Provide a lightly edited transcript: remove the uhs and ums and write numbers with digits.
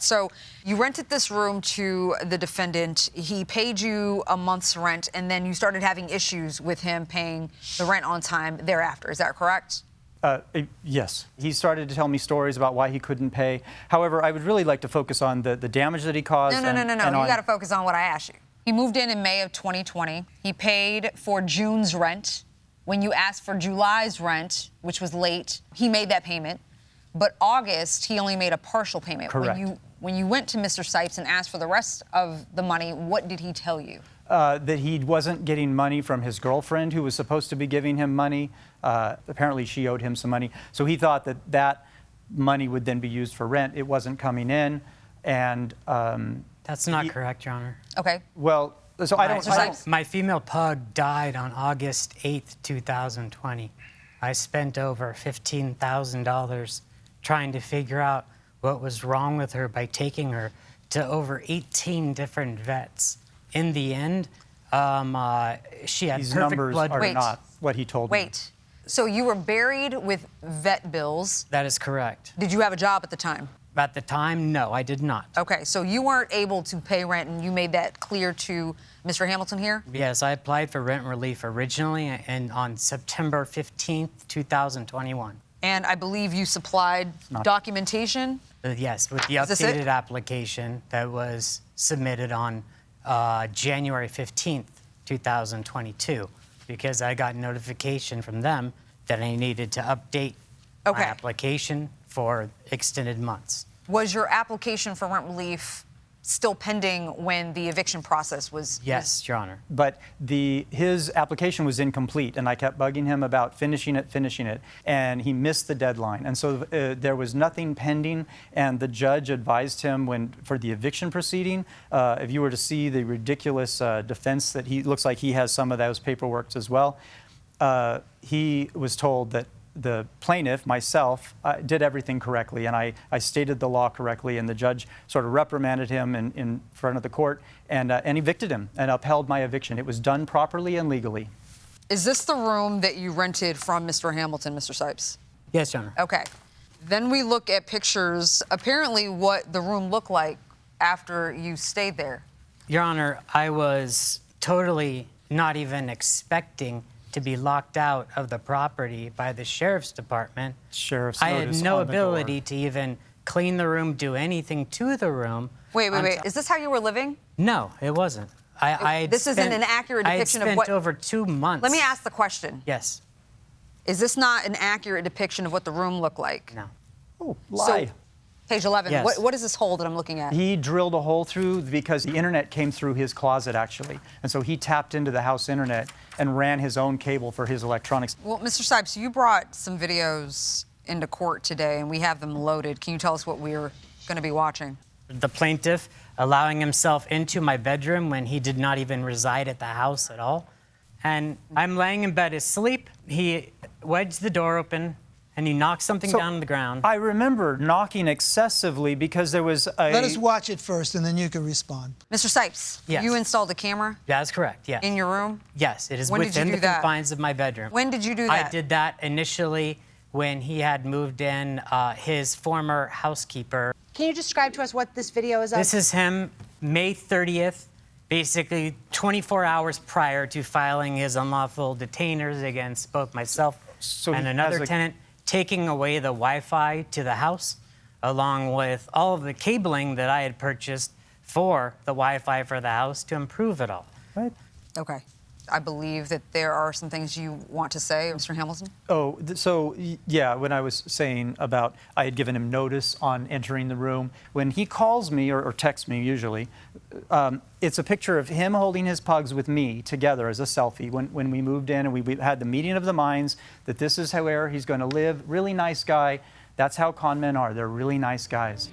So you rented this room to the defendant. He paid you a month's rent, and then you started having issues with him paying the rent on time thereafter. Is that correct? Yes. He started to tell me stories about why he couldn't pay. However, I would really like to focus on the damage that he caused. No. You got to focus on what I asked you. He moved in May of 2020. He paid for June's rent. When you asked for July's rent, which was late, he made that payment. But August, he only made a partial payment. Correct. When you went to Mr. Sipes and asked for the rest of the money, what did he tell you? That he wasn't getting money from his girlfriend, who was supposed to be giving him money. Apparently, she owed him some money. So he thought that that money would then be used for rent. It wasn't coming in, and that's not correct, Your Honor. Okay. Well, so I don't. My female pug died on August 8th, 2020. I spent over $15,000 trying to figure out what was wrong with her by taking her to over 18 different vets. In the end, she had These perfect numbers blood. are not what he told me. Wait. So you were buried with vet bills. That is correct. Did you have a job at the time? At the time, no, I did not. Okay, so you weren't able to pay rent, and you made that clear to Mr. Hamilton here? Yes, I applied for rent relief originally and on September 15th, 2021. And I believe you supplied documentation? Yes, with the updated application that was submitted on January 15th, 2022, because I got notification from them that I needed to update my application for extended months. Was your application for rent relief still pending when the eviction process was? Yes, Your Honor. But his application was incomplete, and I kept bugging him about finishing it, and he missed the deadline. And so there was nothing pending, and the judge advised him for the eviction proceeding, if you were to see the ridiculous defense that he looks like he has some of those paperwork as well, he was told that the plaintiff, myself, did everything correctly, and I stated the law correctly, and the judge sort of reprimanded him in front of the court and evicted him and upheld my eviction. It was done properly and legally. Is this the room that you rented from Mr. Hamilton, Mr. Sipes? Yes, Your Honor. Okay. Then we look at pictures, apparently what the room looked like after you stayed there. Your Honor, I was totally not even expecting to be locked out of the property by the sheriff's department. I had no ability to even clean the room, do anything to the room. Wait. Is this how you were living? No, it wasn't. This isn't an accurate depiction of what... I had spent over 2 months. Let me ask the question. Yes. Is this not an accurate depiction of what the room looked like? No. Oh, lie. So, page 11, yes. What is this hole that I'm looking at? He drilled a hole through because the internet came through his closet, actually. And so he tapped into the house internet and ran his own cable for his electronics. Well, Mr. Sipes, you brought some videos into court today, and we have them loaded. Can you tell us what we're going to be watching? The plaintiff allowing himself into my bedroom when he did not even reside at the house at all. And I'm laying in bed asleep. He wedged the door open, and he knocked something down on the ground. I remember knocking excessively because there was a... Let us watch it first, and then you can respond. Mr. Sipes, yes. You installed a camera? That's correct, yes. In your room? Yes, it is When within the confines of my bedroom. When did you do that? I did that initially when he had moved in his former housekeeper. Can you describe to us what this video is of? This is him May 30th, basically 24 hours prior to filing his unlawful detainers against both myself and another tenant, taking away the Wi-Fi to the house, along with all of the cabling that I had purchased for the Wi-Fi for the house to improve it all. Right. Okay. I believe that there are some things you want to say, Mr. Hamilton. Oh, so yeah, when I was saying about I had given him notice on entering the room, when he calls me or texts me usually, it's a picture of him holding his pugs with me together as a selfie when we moved in and we had the meeting of the minds that this is where he's going to live. Really nice guy. That's how con men are. They're really nice guys.